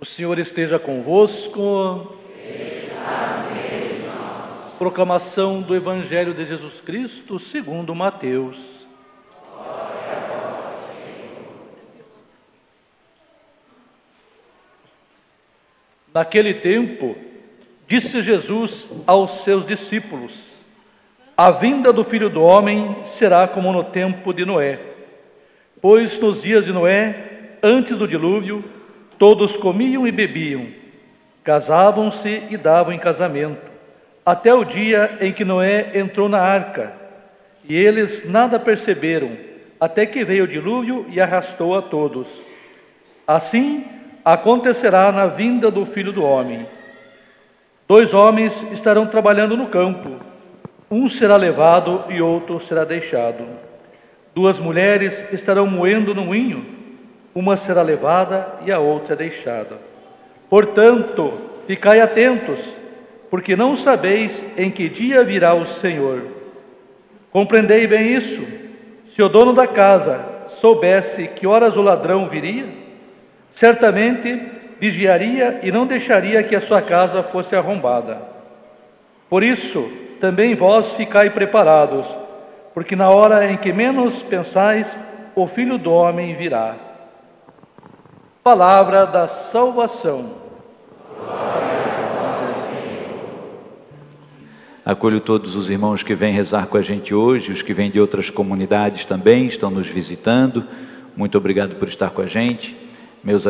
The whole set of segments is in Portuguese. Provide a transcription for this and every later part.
O Senhor esteja convosco. Proclamação do Evangelho de Jesus Cristo segundo Mateus. Naquele tempo, disse Jesus aos seus discípulos: a vinda do Filho do Homem será como no tempo de Noé. Pois nos dias de Noé, antes do dilúvio, todos comiam e bebiam, casavam-se e davam em casamento, até o dia em que Noé entrou na arca, e eles nada perceberam, até que veio o dilúvio e arrastou a todos. Assim acontecerá na vinda do Filho do Homem. 2 homens estarão trabalhando no campo, um será levado e outro será deixado. 2 mulheres estarão moendo no moinho, uma será levada e a outra deixada. Portanto, ficai atentos, porque não sabeis em que dia virá o Senhor. Compreendei bem isso. Se o dono da casa soubesse que horas o ladrão viria, certamente vigiaria e não deixaria que a sua casa fosse arrombada. Por isso, também vós ficai preparados, porque na hora em que menos pensais, o Filho do Homem virá. Palavra da salvação. Acolho todos os irmãos que vêm rezar com a gente hoje, os que vêm de outras comunidades também, estão nos visitando. Muito obrigado por estar com a gente. Meus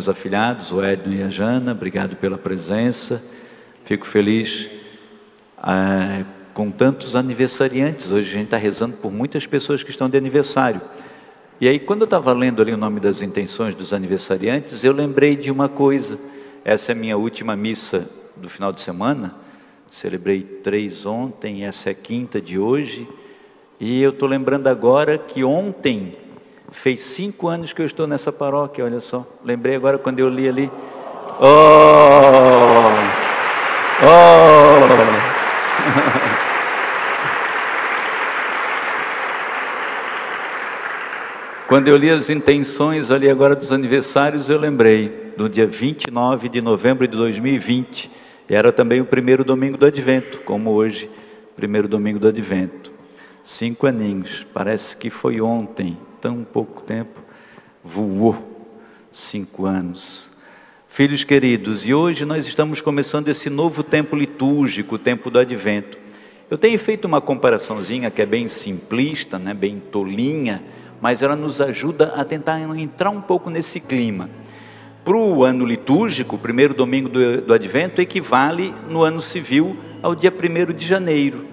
afilhados, o Edno e a Jana, obrigado pela presença. Fico feliz com tantos aniversariantes. Hoje a gente está rezando por muitas pessoas que estão de aniversário. E aí, quando eu estava lendo ali o nome das intenções dos aniversariantes, eu lembrei de uma coisa. Essa é a minha última missa do final de semana. Celebrei 3 ontem, essa é a 5ª de hoje. E eu estou lembrando agora que ontem fez 5 anos que eu estou nessa paróquia, olha só. Lembrei agora quando eu li ali. Quando eu li as intenções ali agora dos aniversários, eu lembrei do dia 29 de novembro de 2020. Era também o primeiro domingo do Advento, como hoje, primeiro domingo do Advento. 5 aninhos, parece que foi ontem, tão pouco tempo, voou 5 anos. Filhos queridos, e hoje nós estamos começando esse novo tempo litúrgico, o tempo do Advento. Eu tenho feito uma comparaçãozinha que é bem simplista, né, bem tolinha, mas ela nos ajuda a tentar entrar um pouco nesse clima. Para o ano litúrgico, o primeiro domingo do Advento equivale no ano civil ao dia 1º de janeiro.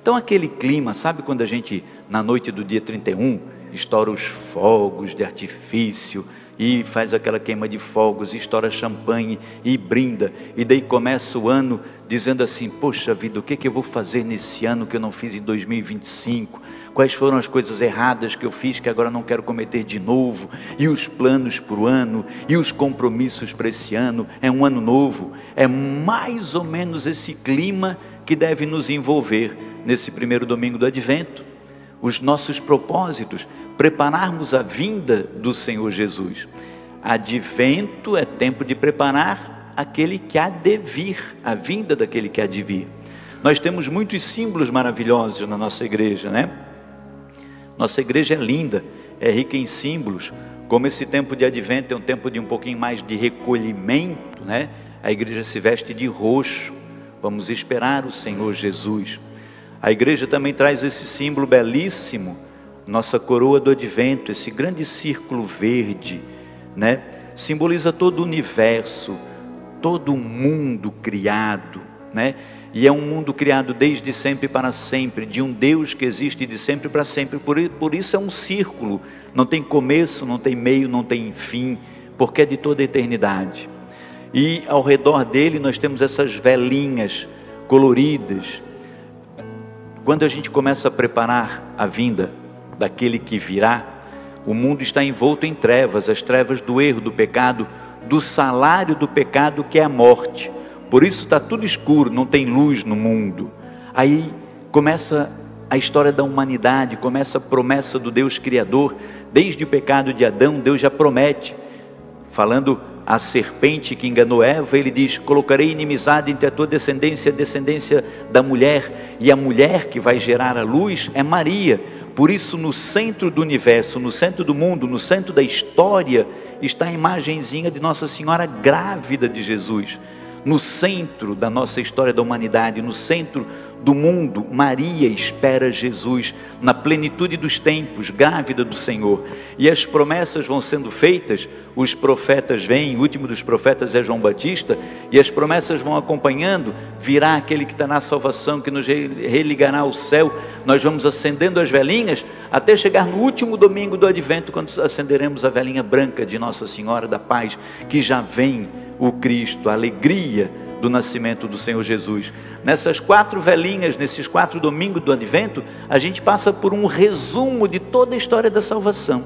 Então aquele clima, sabe quando a gente, na noite do dia 31, estoura os fogos de artifício e faz aquela queima de fogos, e estoura champanhe e brinda, e daí começa o ano dizendo assim: poxa vida, o que eu vou fazer nesse ano que eu não fiz em 2025? Quais foram as coisas erradas que eu fiz que agora não quero cometer de novo? E os planos para o ano, e os compromissos para esse ano. É um ano novo. É mais ou menos esse clima que deve nos envolver nesse primeiro domingo do Advento. Os nossos propósitos, prepararmos a vinda do Senhor Jesus. Advento é tempo de preparar aquele que há de vir, a vinda daquele que há de vir. Nós temos muitos símbolos maravilhosos na nossa igreja, né? Nossa igreja é linda, é rica em símbolos. Como esse tempo de Advento é um tempo de um pouquinho mais de recolhimento, né? A igreja se veste de roxo. Vamos esperar o Senhor Jesus. A igreja também traz esse símbolo belíssimo, nossa coroa do Advento, esse grande círculo verde, né? Simboliza todo o universo, todo o mundo criado, né? E é um mundo criado desde sempre para sempre, de um Deus que existe de sempre para sempre. Por isso é um círculo, não tem começo, não tem meio, não tem fim, porque é de toda a eternidade. E ao redor dele nós temos essas velinhas coloridas. Quando a gente começa a preparar a vinda daquele que virá, o mundo está envolto em trevas, as trevas do erro, do pecado, do salário do pecado, que é a morte. Por isso está tudo escuro, não tem luz no mundo. Aí começa a história da humanidade, começa a promessa do Deus Criador. Desde o pecado de Adão, Deus já promete, falando a serpente que enganou Eva, ele diz: colocarei inimizade entre a tua descendência e a descendência da mulher, e a mulher que vai gerar a luz é Maria. Por isso, no centro do universo, no centro do mundo, no centro da história, está a imagenzinha de Nossa Senhora grávida de Jesus. No centro da nossa história da humanidade, no centro do mundo, Maria espera Jesus na plenitude dos tempos, grávida do Senhor. E as promessas vão sendo feitas, os profetas vêm, o último dos profetas é João Batista, e as promessas vão acompanhando. Virá aquele que está na salvação, que nos religará ao céu. Nós vamos acendendo as velinhas até chegar no último domingo do Advento, quando acenderemos a velinha branca de Nossa Senhora da Paz, que já vem o Cristo, a alegria do nascimento do Senhor Jesus. Nessas 4 velinhas, nesses 4 domingos do Advento, a gente passa por um resumo de toda a história da salvação,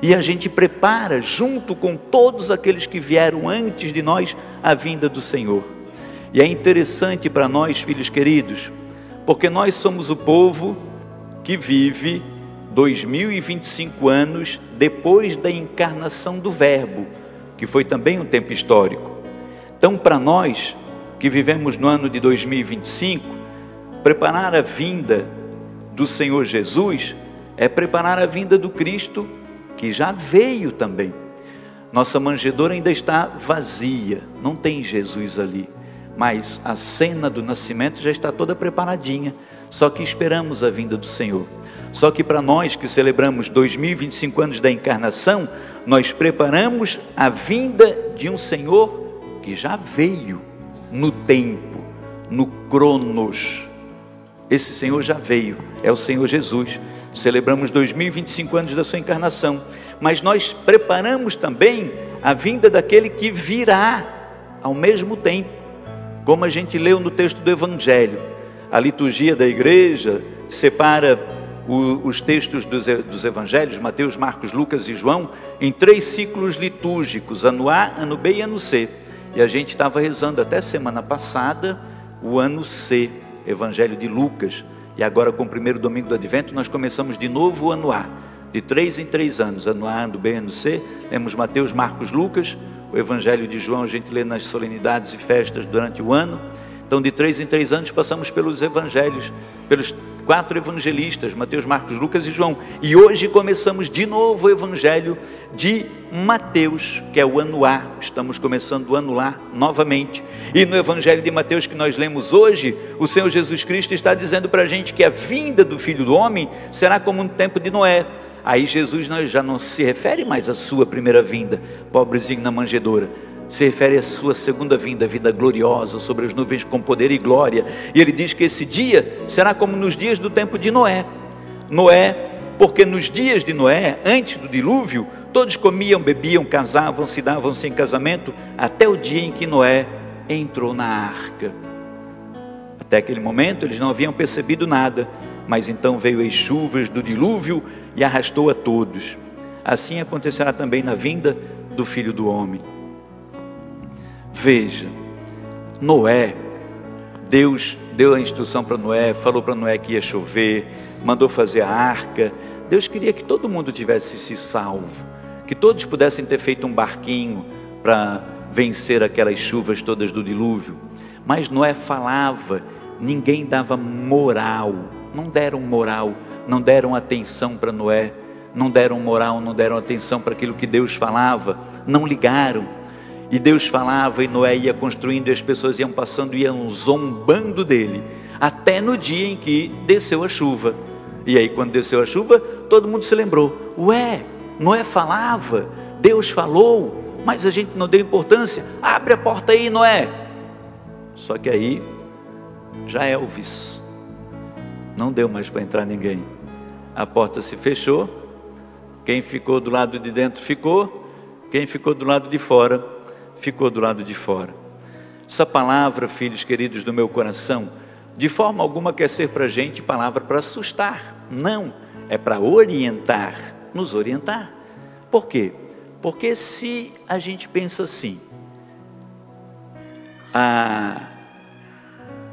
e a gente prepara, junto com todos aqueles que vieram antes de nós, a vinda do Senhor. E é interessante para nós, filhos queridos, porque nós somos o povo que vive 2025 anos depois da encarnação do Verbo, que foi também um tempo histórico. Então, para nós que vivemos no ano de 2025, preparar a vinda do Senhor Jesus é preparar a vinda do Cristo, que já veio também. Nossa manjedoura ainda está vazia, não tem Jesus ali, mas a cena do nascimento já está toda preparadinha, só que esperamos a vinda do Senhor. Só que para nós que celebramos 2025 anos da encarnação, nós preparamos a vinda de um Senhor que já veio no tempo, no cronos. Esse Senhor já veio, é o Senhor Jesus. Celebramos 2025 anos da sua encarnação, mas nós preparamos também a vinda daquele que virá ao mesmo tempo, como a gente leu no texto do Evangelho. A liturgia da igreja separa os textos dos evangelhos, Mateus, Marcos, Lucas e João, em 3 ciclos litúrgicos, ano A, ano B e ano C. E a gente estava rezando até semana passada o ano C, Evangelho de Lucas. E agora, com o primeiro domingo do Advento, nós começamos de novo o ano A, de 3 em 3 anos, ano A, ano B, ano C. Lemos Mateus, Marcos, Lucas. O Evangelho de João a gente lê nas solenidades e festas durante o ano. Então, de 3 em 3 anos, passamos pelos evangelhos, pelos 4 evangelistas, Mateus, Marcos, Lucas e João. E hoje começamos de novo o Evangelho de Mateus, que é o ano A. Estamos começando o ano A novamente. E no Evangelho de Mateus que nós lemos hoje, o Senhor Jesus Cristo está dizendo para a gente que a vinda do Filho do Homem será como no tempo de Noé. Aí Jesus já não se refere mais à sua primeira vinda, pobrezinho na manjedoura. Se refere à sua segunda vinda, vida gloriosa, sobre as nuvens com poder e glória. E ele diz que esse dia será como nos dias do tempo de Noé. Noé, porque nos dias de Noé, antes do dilúvio, todos comiam, bebiam, casavam, se davam-se em casamento, até o dia em que Noé entrou na arca. Até aquele momento eles não haviam percebido nada, mas então veio as chuvas do dilúvio e arrastou a todos. Assim acontecerá também na vinda do Filho do Homem. Veja, Noé, Deus deu a instrução para Noé, falou para Noé que ia chover, mandou fazer a arca. Deus queria que todo mundo tivesse se salvo, que todos pudessem ter feito um barquinho para vencer aquelas chuvas todas do dilúvio. Mas Noé falava, ninguém dava moral, não deram atenção para Noé, não deram moral, não deram atenção para aquilo que Deus falava, não ligaram. E Deus falava e Noé ia construindo e as pessoas iam passando, iam zombando dele, até no dia em que desceu a chuva. E aí quando desceu a chuva, todo mundo se lembrou, ué, Noé falava, Deus falou, mas a gente não deu importância. Abre a porta aí, Noé. Só que aí, já Elvis, não deu mais para entrar ninguém. A porta se fechou, quem ficou do lado de dentro ficou, quem ficou do lado de fora ficou do lado de fora. Essa palavra, filhos queridos do meu coração, de forma alguma quer ser para a gente palavra para assustar. Não, é para orientar, nos orientar. Por quê? Porque se a gente pensa assim, há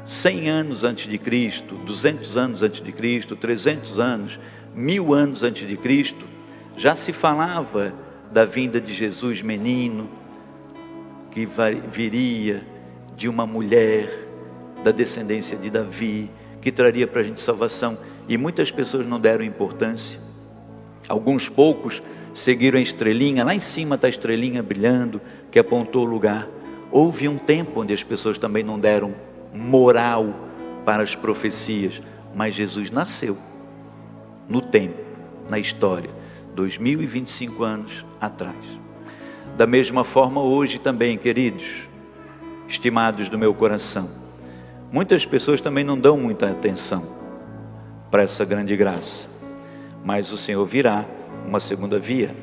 100 anos antes de Cristo, 200 anos antes de Cristo, 300 anos, 1000 anos antes de Cristo, já se falava da vinda de Jesus menino, que viria de uma mulher da descendência de Davi, que traria para a gente salvação. E muitas pessoas não deram importância. Alguns poucos seguiram a estrelinha, lá em cima está a estrelinha brilhando, que apontou o lugar. Houve um tempo onde as pessoas também não deram moral para as profecias, mas Jesus nasceu no tempo, na história, 2025 anos atrás. Da mesma forma hoje também, queridos, estimados do meu coração, muitas pessoas também não dão muita atenção para essa grande graça, mas o Senhor virá, uma segunda via,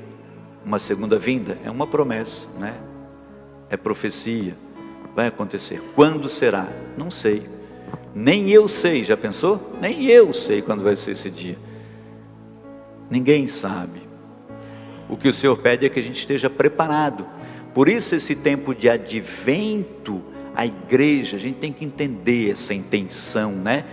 uma segunda vinda, é uma promessa, né? É profecia, vai acontecer. Quando será? Não sei, nem eu sei. Já pensou? Nem eu sei quando vai ser esse dia, ninguém sabe. O que o Senhor pede é que a gente esteja preparado. Por isso esse tempo de advento, a igreja, a gente tem que entender essa intenção, né?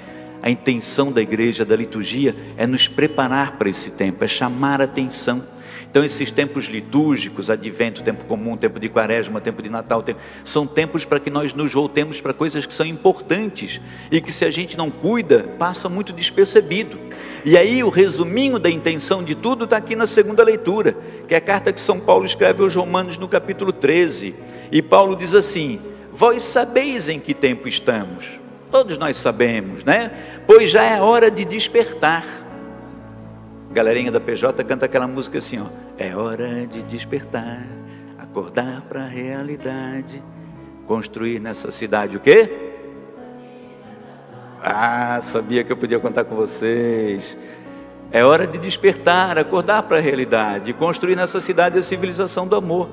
A intenção da igreja, da liturgia, é nos preparar para esse tempo, é chamar a atenção. Então esses tempos litúrgicos, advento, tempo comum, tempo de quaresma, tempo de Natal, são tempos para que nós nos voltemos para coisas que são importantes e que, se a gente não cuida, passa muito despercebido. E aí o resuminho da intenção de tudo está aqui na segunda leitura, que é a carta que São Paulo escreve aos Romanos no capítulo 13. E Paulo diz assim: vós sabeis em que tempo estamos. Todos nós sabemos, né? Pois já é hora de despertar. Galerinha da PJ canta aquela música assim, ó: é hora de despertar, acordar para a realidade, construir nessa cidade o quê? Ah, sabia que eu podia contar com vocês. É hora de despertar, acordar para a realidade, construir nessa cidade a civilização do amor.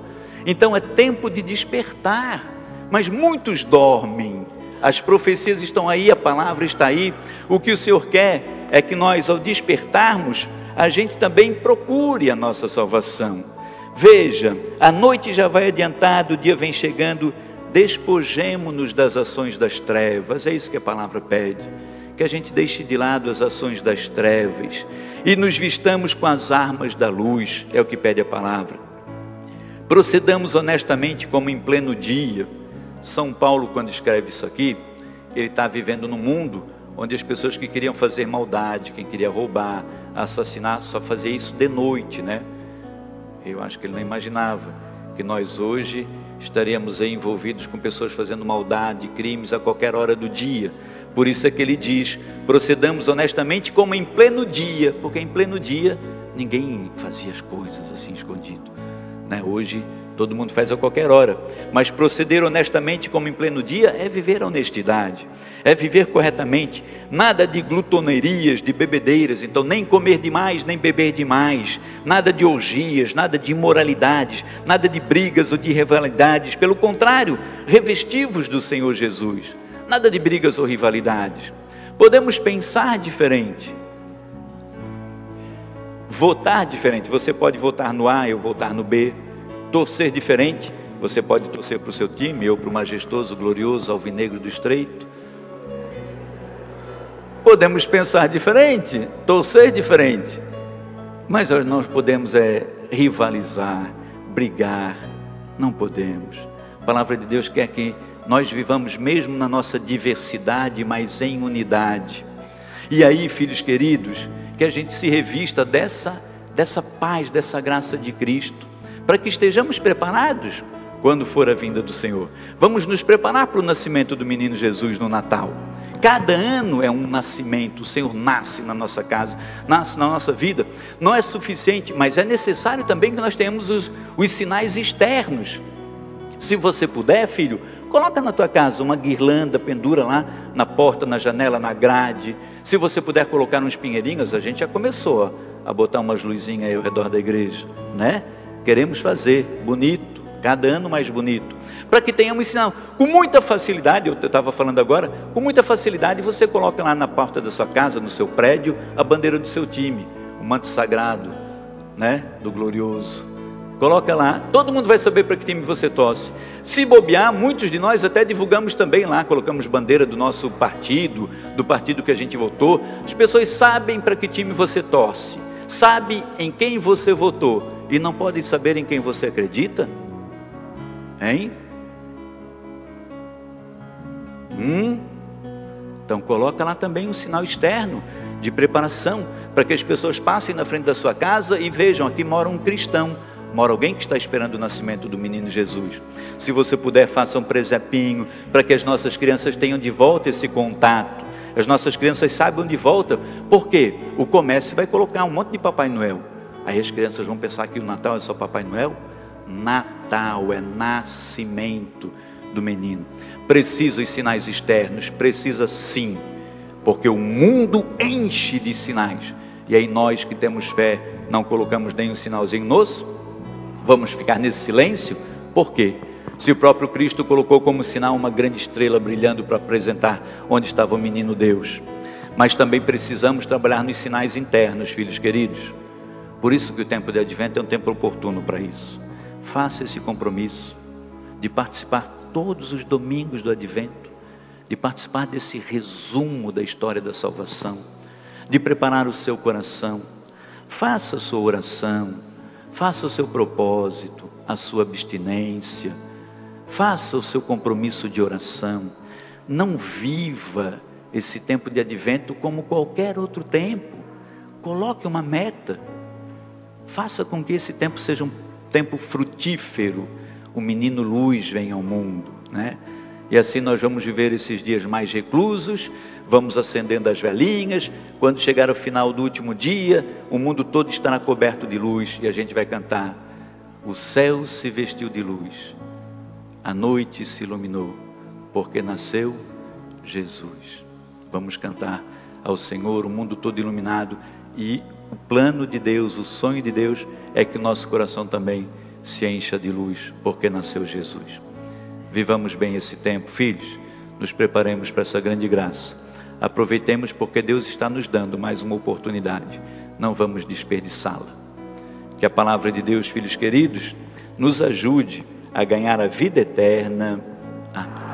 Então é tempo de despertar, mas muitos dormem. As profecias estão aí, a palavra está aí. O que o Senhor quer é que nós, ao despertarmos, a gente também procure a nossa salvação. Veja, a noite já vai adiantada, o dia vem chegando. Despojemo-nos das ações das trevas. É isso que a palavra pede, que a gente deixe de lado as ações das trevas e nos vistamos com as armas da luz. É o que pede a palavra. Procedamos honestamente como em pleno dia. São Paulo, quando escreve isso aqui, ele está vivendo num mundo onde as pessoas que queriam fazer maldade, quem queria roubar, assassinar, só fazia isso de noite, né? Eu acho que ele não imaginava que nós hoje estaríamos aí envolvidos com pessoas fazendo maldade, crimes a qualquer hora do dia. Por isso é que ele diz: procedamos honestamente como em pleno dia, porque em pleno dia ninguém fazia as coisas assim escondido, né? Hoje todo mundo faz a qualquer hora, mas proceder honestamente como em pleno dia é viver a honestidade, é viver corretamente, nada de glutonerias, de bebedeiras, então nem comer demais, nem beber demais, nada de orgias, nada de imoralidades, nada de brigas ou de rivalidades, pelo contrário, revestivos do Senhor Jesus, nada de brigas ou rivalidades. Podemos pensar diferente, votar diferente, você pode votar no A, eu votar no B, torcer diferente, você pode torcer para o seu time, eu para o majestoso, glorioso, alvinegro do Estreito. Podemos pensar diferente, torcer diferente, mas nós não podemos rivalizar, brigar, não podemos. A palavra de Deus quer que nós vivamos mesmo na nossa diversidade, mas em unidade. E aí, filhos queridos, que a gente se revista dessa paz, dessa graça de Cristo, para que estejamos preparados quando for a vinda do Senhor. Vamos nos preparar para o nascimento do menino Jesus no Natal. Cada ano é um nascimento, o Senhor nasce na nossa casa, nasce na nossa vida. Não é suficiente, mas é necessário também que nós tenhamos os sinais externos. Se você puder, filho, coloca na tua casa uma guirlanda, pendura lá na porta, na janela, na grade. Se você puder colocar uns pinheirinhos, a gente já começou a botar umas luzinhas aí ao redor da igreja, né? Queremos fazer bonito, cada ano mais bonito, para que tenhamos sinal. Com muita facilidade, eu estava falando agora, com muita facilidade você coloca lá na porta da sua casa, no seu prédio, a bandeira do seu time, o manto sagrado, né, do glorioso. Coloca lá, todo mundo vai saber para que time você torce. Se bobear, muitos de nós até divulgamos também lá, colocamos bandeira do nosso partido, do partido que a gente votou. As pessoas sabem para que time você torce, sabem em quem você votou, e não podem saber em quem você acredita? Hein? Então coloca lá também um sinal externo de preparação, para que as pessoas passem na frente da sua casa e vejam, aqui mora um cristão, mora alguém que está esperando o nascimento do menino Jesus. Se você puder, faça um presepinho, para que as nossas crianças tenham de volta esse contato, as nossas crianças saibam de volta, porque o comércio vai colocar um monte de Papai Noel, aí as crianças vão pensar que o Natal é só Papai Noel. Natal é nascimento do menino. Precisa os sinais externos, precisa sim, porque o mundo enche de sinais, e aí nós que temos fé, não colocamos nenhum sinalzinho nos, vamos ficar nesse silêncio. Por quê? Se o próprio Cristo colocou como sinal uma grande estrela brilhando para apresentar onde estava o menino Deus. Mas também precisamos trabalhar nos sinais internos, filhos queridos. Por isso que o tempo de Advento é um tempo oportuno para isso. Faça esse compromisso de participar todos os domingos do Advento, de participar desse resumo da história da salvação, de preparar o seu coração. Faça a sua oração, faça o seu propósito, a sua abstinência, faça o seu compromisso de oração. Não viva esse tempo de Advento como qualquer outro tempo. Coloque uma meta, faça com que esse tempo seja um tempo frutífero. O menino luz vem ao mundo, né? E assim nós vamos viver esses dias mais reclusos, vamos acendendo as velinhas. Quando chegar ao final do último dia, o mundo todo estará coberto de luz, e a gente vai cantar: o céu se vestiu de luz, a noite se iluminou, porque nasceu Jesus. Vamos cantar ao Senhor, o mundo todo iluminado, e o plano de Deus, o sonho de Deus é que o nosso coração também se encha de luz, porque nasceu Jesus. Vivamos bem esse tempo, filhos, nos preparemos para essa grande graça, aproveitemos, porque Deus está nos dando mais uma oportunidade, não vamos desperdiçá-la. Que a palavra de Deus, filhos queridos, nos ajude a ganhar a vida eterna. Amém.